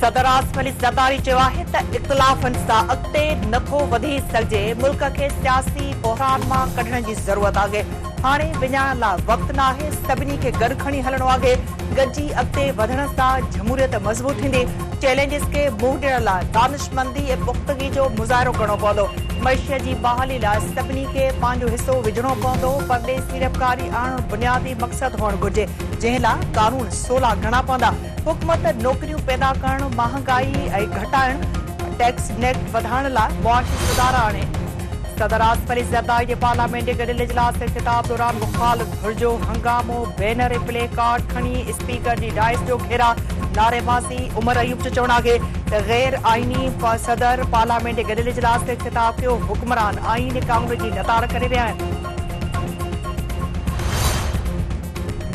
सदर आसिफ अली ज़रदारी चयो आहे त इख़्तिलाफ़नि सां अॻिते नथो वधी सघिजे। मुल्क खे सियासी बहरान मां कढण जी ज़रूरत आहे। हाणे विञाइण लाइ वक़्तु न आहे। सभिनी खे गॾु खणी हलणो आहे। गॾिजी अॻिते वधण सां जमहूरियत मज़बूत थींदी। चैलेंजिस खे मुंहुं ॾियण लाइ दानिशमंदी ऐं पुख़्तगी जो मुज़ाहिरो करणो पवंदो। मईशियत जी बहाली लाइ सभिनी खे पंहिंजो हिसो विझणो पवंदो। परदेसी रफ़्तारी आणणु बुनियादी मक़सदु हुअणु घुरिजे, जंहिं लाइ कानून सवला घणा पवंदा। हुकूमत नौकरियूं पैदा करणु, महांगाई ऐं घटाइणु, टैक्स नेट वधाइण लाइ मुआशी सुधारा आणे। सदर आसिफ अली ज़रदारी जे पार्लियामेंट जे गॾियल इजलास ते ख़िताब दौरान मुख़ालिफ़ धुर जो हंगामो, बैनर ऐं प्ले कार्ड खणी स्पीकर जी डाइस जो घेरा, नारेबाज़ी। उमर अयूब जो चवणु आहे त गैर आईनी सदर पार्लियामेंट जे गॾियल इजलास ते ख़िताब कयो। हुक्मरान आईन कानून जी नताड़ करे विया आहिनि।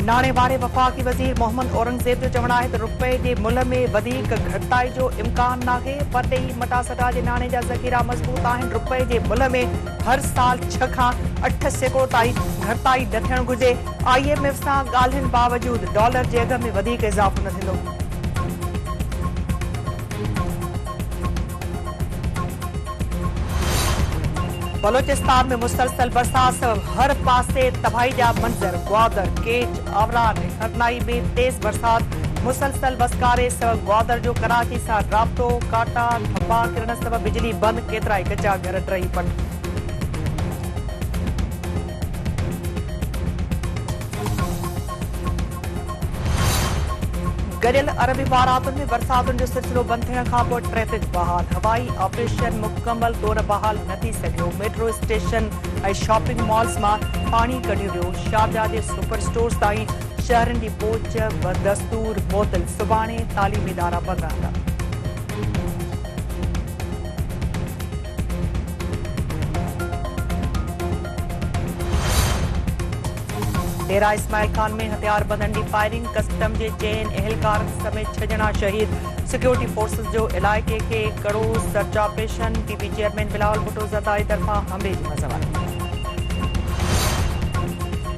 नाणे वारे वफ़ाक़ी वज़ीर मोहम्मद औरंगज़ेब जो चवणु आहे त रुपए जे मुल्ह में वधीक घटिताई जो इम्कान नाहे। परॾेही मटासटा जे नाणे जा ज़ख़ीरा मज़बूत आहिनि। रुपए जे मुल्ह में हर साल 6 खां 8% ताईं घटिताई न थियणु घुरिजे। IMF सां ॻाल्हियुनि बावजूदि डॉलर जे अघ में वधीक इज़ाफ़ो न थींदो। बलोचिस्तान में मुसलसल बरसात सबब हर पासे तबाही जा मंज़र। ग्वादर, केच, आवरान ऐं खरनाई में तेज़ बरसात। मुसलसल बसकारे सबब ग्वादर जो कराची सां राब्तो। काटा ठपा किरण सबब बिजली बंदि। केतिरा ई कचा घर टही पट। गॾियल अरब इमारातुनि में बरसातुनि जो सिलसिलो बंदि थियण खां पोइ ट्रैफ़िक बहाल। हवाई ऑपरेशन मुकमल तौर बहाल न थी सघियो। मेट्रो स्टेशन ऐं शॉपिंग मॉल्स मां पाणी कढियो वियो। शारजाह जे सुपर स्टोर्स ताईं शहरनि जी पहुच बदस्तूर मुअतल। सुभाणे तालीमी इदारा बंदि रहंदा। डेरा इस्माइल खान में हथियारबंदनि जी फायरिंग। कस्टम जे चइनि एहलकारनि समेत 6 ॼणा शहीद। सिक्योरिटी फोर्सेस जो इलाइक़े खे कड़ो search operation. TP chairman Bilawal Bhutto Zardari तरफ़ां हमले जी मज़म्मत।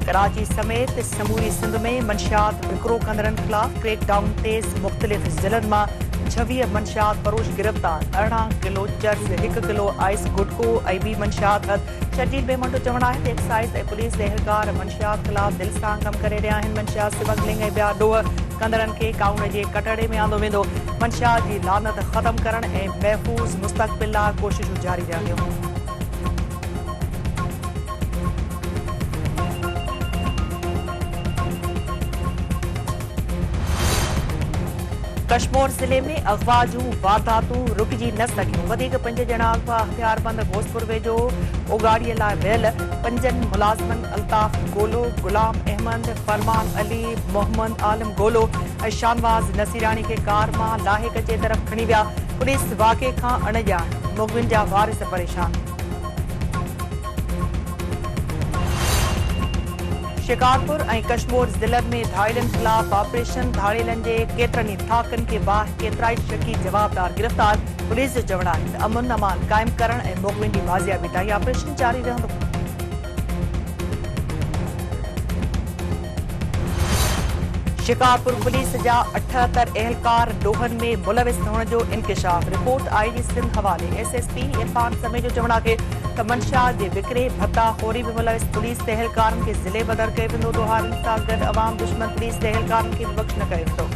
कराची समेत समूरी सिंध में मंशियात विकिरो कंदड़नि ख़िलाफ़ क्रैकडाउन तेज़। मुख़्तलिफ़ ज़िलनि मां 26 मंशियात फरोश गिरफ़्तार। 18 किलो चर्स, 1 किलो आइस गुटको ऐं ॿी मंशियात हथ। शर्जील बेमन जो चवणु आहे त एक्साइज़ ऐं पुलिस जे एहलकार मंशियात ख़िलाफ़ दिलि सां कमु करे रहिया आहिनि। मंशियात स्मगलिंग ऐं ॿिया ॾोह कंदड़नि खे कानून जे कटड़े में आंदो वेंदो। मंशियात जी लानत ख़तमु करणु ऐं महफ़ूज़ मुस्तक़बिल लाइ कोशिशूं जारी रहंदियूं। कश्मीर ज़िले में अगवा जूं वारदातूं रुकिजी न सघियूं। वधीक 5 ॼणा अगवा हथियारबंद भोजपुर वेझो उगाड़ीअ लाइ वियल। 5 मुलाज़िमनि अल्ताफ़ गोलो, गुलाम अहमद, फरमान अली, मोहम्मद आलम गोलो ऐं शानवाज़ नसीराणी खे कार मां लाहे कचे तरफ़ खणी विया। पुलिस वाक़े खां अणॼाण। मुग़विन जा वारिस परेशान। शिकारपुर ऐं कश्मीर ज़िलनि में धाड़ियलनि ख़िलाफ़ ऑपरेशन। धाड़ियलनि जे केतिरनि ई थाकनि खे बाहि। केतिरा ई शकी जवाबदार गिरफ़्तार। पुलिस जो चवणु आहे त अमन अमान क़ाइमु करणु ऐं मुग़विन जी बाज़ियाबी ताईं ऑपरेशन जारी रहंदो। शिकारपुर पुलिस जा 78 एहलकार ॾोहनि में मुलविस हुअण जो इंकिशाफ। रिपोर्ट IG सिंध हवाले। SSP इरफान समे जो चवणु आहे त मंशियात जे विकिरे भत्ताखोरी में मुलविस पुलिस जे एहलकारनि खे ज़िले बदर कयो वेंदो। ॾोहारनि सां गॾु अवाम दुश्मन पुलिस जे एहलकारनि खे बि बख़्श न कयो वेंदो।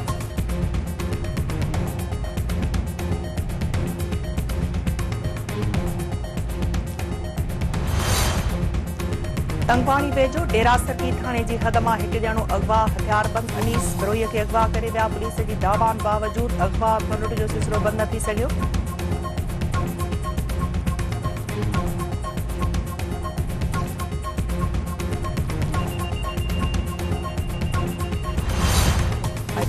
तंगवाणी वेझो डेरा सकी थाणे जी हद मां 1 ॼणो अगवा। हथियारबंद अनीस बिरोहीअ खे अगवा करे विया। पुलिस जी दावान बावजूदि अगवा लूट जो सिलसिलो बंदि न थी सघियो।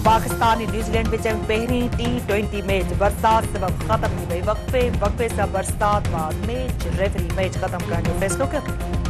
पाकिस्तान ऐं न्यूज़ीलैंड विच में पहिरीं T20 मैच बरसात सबब ख़त्म थी वई। वक़्फ़े सां बरसात बाद मैच रेफरी मैच ख़त्म करण जो फ़ैसिलो कयो।